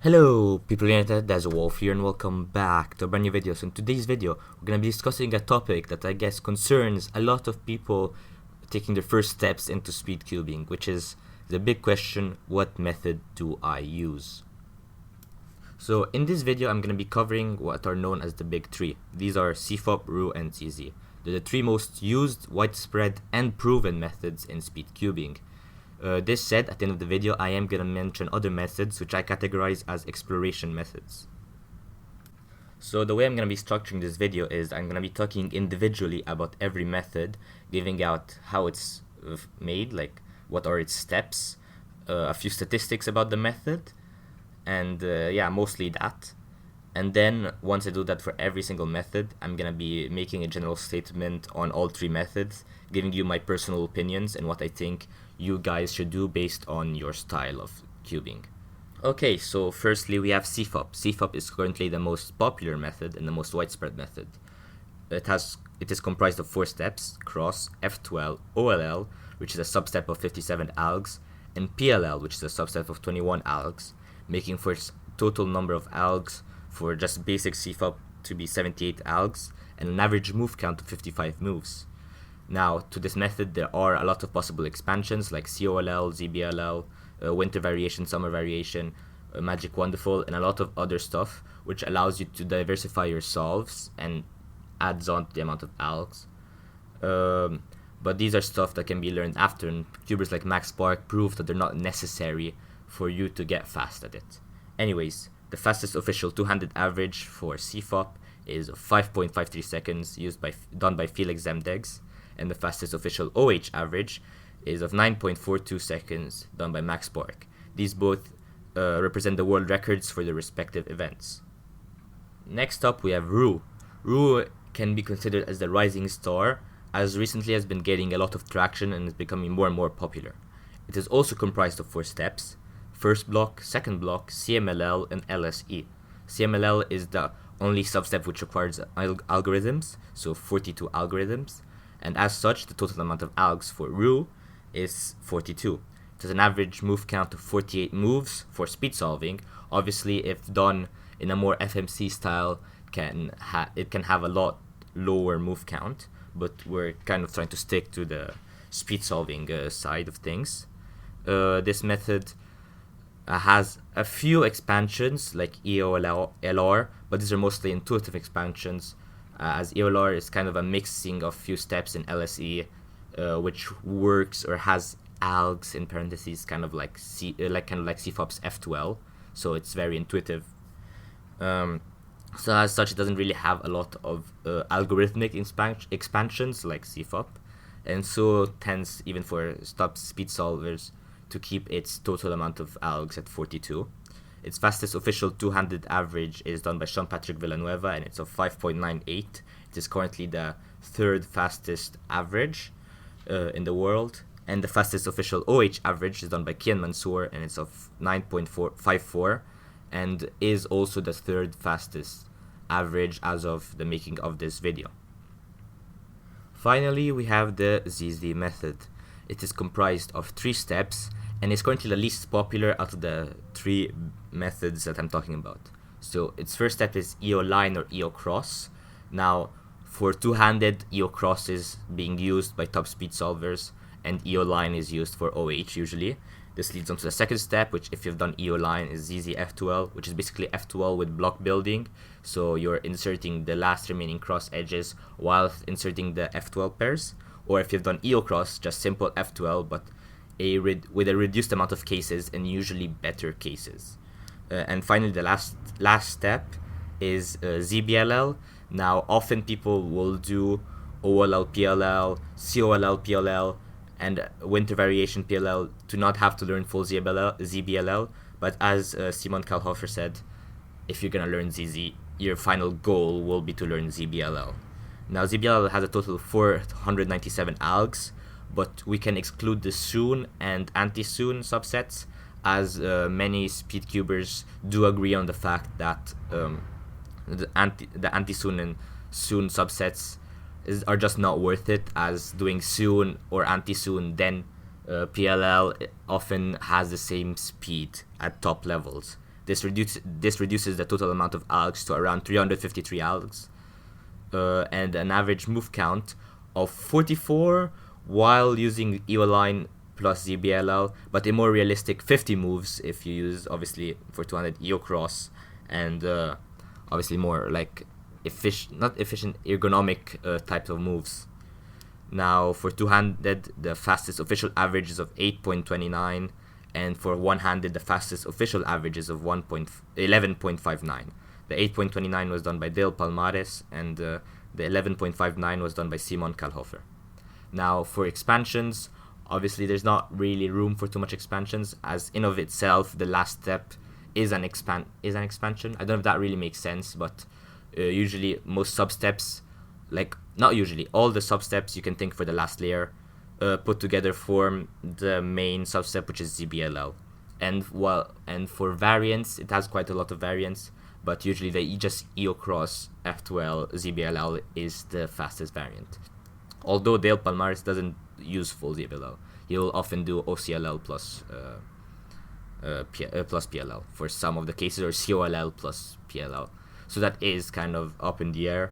Hello people internet, there's a Wolf here and welcome back to a brand new video. So in today's video, we're going to be discussing a topic that I guess concerns a lot of people taking their first steps into speed cubing, which is the big question, what method do I use? So in this video, I'm going to be covering what are known as the big three. These are CFOP, ROUX, and ZZ. They're the three most used, widespread, and proven methods in speed cubing. This said, at the end of the video, I am going to mention other methods which I categorize as exploration methods. So the way I'm going to be structuring this video is I'm going to be talking individually about every method, giving out how it's made, like what are its steps, a few statistics about the method, and yeah, mostly that. And then once I do that for every single method, I'm going to be making a general statement on all three methods, giving you my personal opinions and what I think you guys should do based on your style of cubing. Okay, so firstly we have CFOP. CFOP is currently the most popular method and the most widespread method. It is comprised of 4 steps: cross, F12, OLL, which is a substep of 57 algs, and PLL, which is a subset of 21 algs, making for its total number of algs for just basic CFOP to be 78 algs and an average move count of 55 moves. Now, to this method, there are a lot of possible expansions like COLL, ZBLL, winter variation, summer variation, magic wonderful, and a lot of other stuff, which allows you to diversify your solves and adds on to the amount of algs. But these are stuff that can be learned after, and cubers like Max Spark prove that they're not necessary for you to get fast at it. Anyways, the fastest official two-handed average for CFOP is 5.53 seconds, done by Felix Zemdegs, and the fastest official OH average is of 9.42 seconds, done by Max Spark. These both represent the world records for their respective events. Next up we have ROUX. ROUX can be considered as the rising star, as recently has been gaining a lot of traction and is becoming more and more popular. It is also comprised of 4 steps: first block, second block, CMLL, and LSE. CMLL is the only substep which requires algorithms, so 42 algorithms, and as such the total amount of algs for ROUX is 42. It has an average move count of 48 moves for speed solving. Obviously, if done in a more FMC style, it can have a lot lower move count, but we're kind of trying to stick to the speed solving side of things. This method has a few expansions like EOLR, but these are mostly intuitive expansions, as EOLR is kind of a mixing of few steps in LSE, which works or has algs in parentheses, kind of like CFOP's F12, so it's very intuitive. So as such, it doesn't really have a lot of algorithmic expansions like CFOP, and so tends, even for top speed solvers, to keep its total amount of algs at 42. Its fastest official two-handed average is done by Jean-Patrick Villanueva, and it's of 5.98. It is currently the 3rd fastest average in the world. And the fastest official OH average is done by Kian Mansour, and it's of 9.54, and is also the 3rd fastest average as of the making of this video. Finally, we have the ZZ method. It is comprised of 3 steps, and is currently the least popular out of the 3 methods that I'm talking about. So its first step is EO line or EO cross. Now, for two-handed, EO cross is being used by top speed solvers, and EO line is used for OH usually. This leads on to the second step, which, if you've done EO line, is ZZ F12, which is basically F12 with block building. So you're inserting the last remaining cross edges while inserting the F12 pairs. Or if you've done EO cross, just simple F12, but with a reduced amount of cases and usually better cases. And finally, the last step is ZBLL. Now, often people will do OLL PLL, COLL PLL, and winter variation PLL to not have to learn full ZBLL. But as Simon Kalhofer said, if you're gonna learn ZZ, your final goal will be to learn ZBLL. Now, ZBLL has a total of 497 algs, but we can exclude the soon and anti-soon subsets, as many speedcubers do agree on the fact that the anti-soon and soon subsets are just not worth it, as doing soon or anti-soon then PLL often has the same speed at top levels, This reduces the total amount of algs to around 353 algs, and an average move count of 44 while using EOLine plus ZBLL, but a more realistic 50 moves if you use, obviously, for 200 EO cross, and obviously more like not efficient, ergonomic types of moves. Now for two-handed, the fastest official average is of 8.29, and for one-handed, the fastest official average is of 11.59. The 8.29 was done by Dale Palmares, and the 11.59 was done by Simon Kalhofer. Now for expansions, obviously there's not really room for too much expansions, as in of itself the last step is an expansion. I don't know if that really makes sense, but usually most sub-steps, like not usually, all the sub-steps you can think for the last layer put together form the main sub-step, which is ZBLL. And for variants, it has quite a lot of variants, but usually they just EO cross F12 ZBLL is the fastest variant. Although Dale Palmares doesn't use full ZBLL, he'll often do OCLL plus PLL for some of the cases, or COLL plus PLL. So that is kind of up in the air.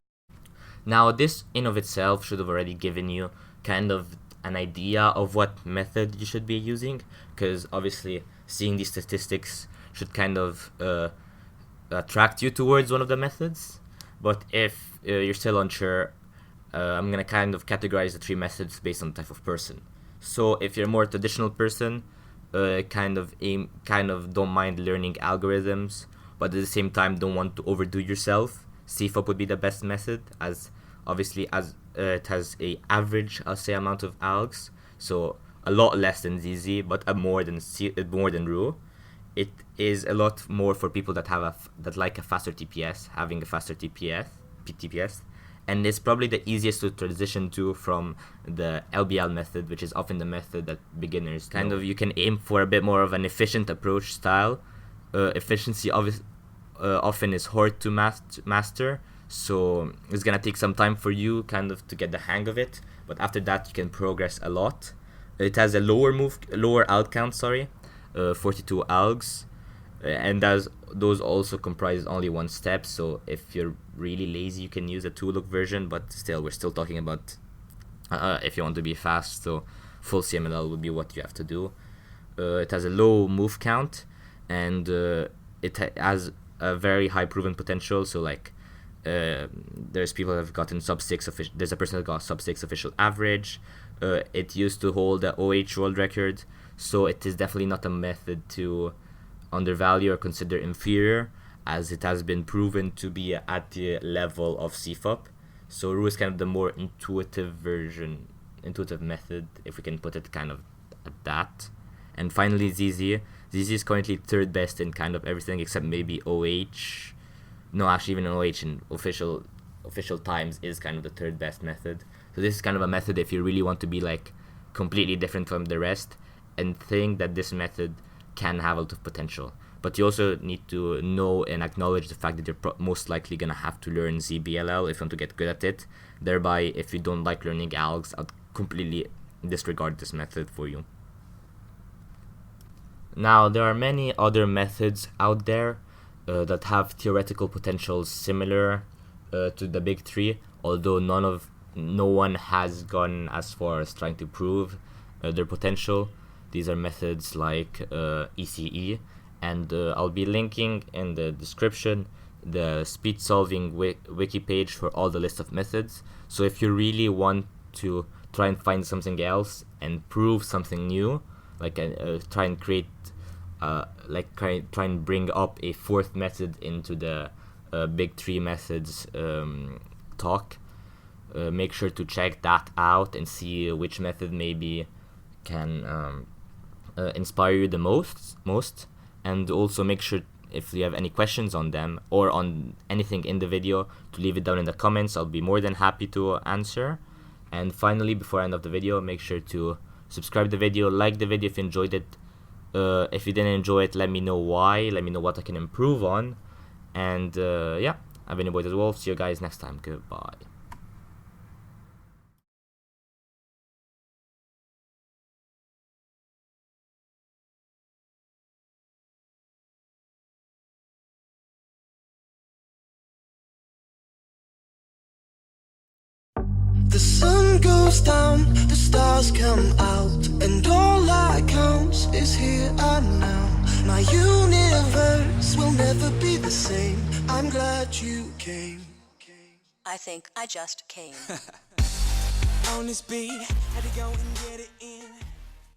Now this in of itself should have already given you kind of an idea of what method you should be using, because obviously seeing these statistics should kind of attract you towards one of the methods. But if you're still unsure, I'm gonna kind of categorize the three methods based on the type of person. So if you're a more traditional person, kind of don't mind learning algorithms, but at the same time don't want to overdo yourself, CFOP would be the best method, as obviously as it has a average, I'll say, amount of algs, so a lot less than ZZ, but more than ROUX. It is a lot more for people that have that like a faster TPS, having a faster TPS, and it's probably the easiest to transition to from the LBL method, which is often the method that beginners kind of, you can aim for a bit more of an efficient approach style. Efficiency often is hard to master, so it's gonna take some time for you kind of to get the hang of it, but after that you can progress a lot. It has a lower alt count, 42 algs, and those also comprise only one step, so if you're really lazy you can use a 2-look version, but still we're still talking about if you want to be fast, so full CMLL would be what you have to do. It has a low move count, and it has a very high proven potential, so like there's people that have gotten sub-6 there's a person that got sub-6 official average. It used to hold the OH world record, so it is definitely not a method to undervalue or consider inferior, as it has been proven to be at the level of CFOP. So ROUX is kind of the more intuitive method, if we can put it kind of at that. And finally ZZ is currently third best in kind of everything except maybe OH. No, actually even OH in official times is kind of the third best method. So this is kind of a method if you really want to be like completely different from the rest and think that this method can have a lot of potential. But you also need to know and acknowledge the fact that you're most likely gonna have to learn ZBLL if you want to get good at it. Thereby, if you don't like learning algs, I'd completely disregard this method for you. Now, there are many other methods out there that have theoretical potentials similar to the big three, although no one has gone as far as trying to prove their potential. These are methods like ECE, and I'll be linking in the description the Speedsolving wiki page for all the list of methods. So if you really want to try and find something else and prove something new, like try and create try and bring up a fourth method into the big three methods talk, make sure to check that out and see which method maybe can inspire you the most, and also make sure, if you have any questions on them or on anything in the video, to leave it down in the comments. I'll be more than happy to answer. And finally, before I end off the video, make sure to subscribe the video, like the video if you enjoyed it. If you didn't enjoy it, let me know why, let me know what I can improve on. And yeah, I've been your boy the Wolf. See you guys next time. Goodbye. The sun goes down, the stars come out, and all that counts is here and now. My universe will never be the same. I'm glad you came. I think I just came. On this beat, had to go and get it in.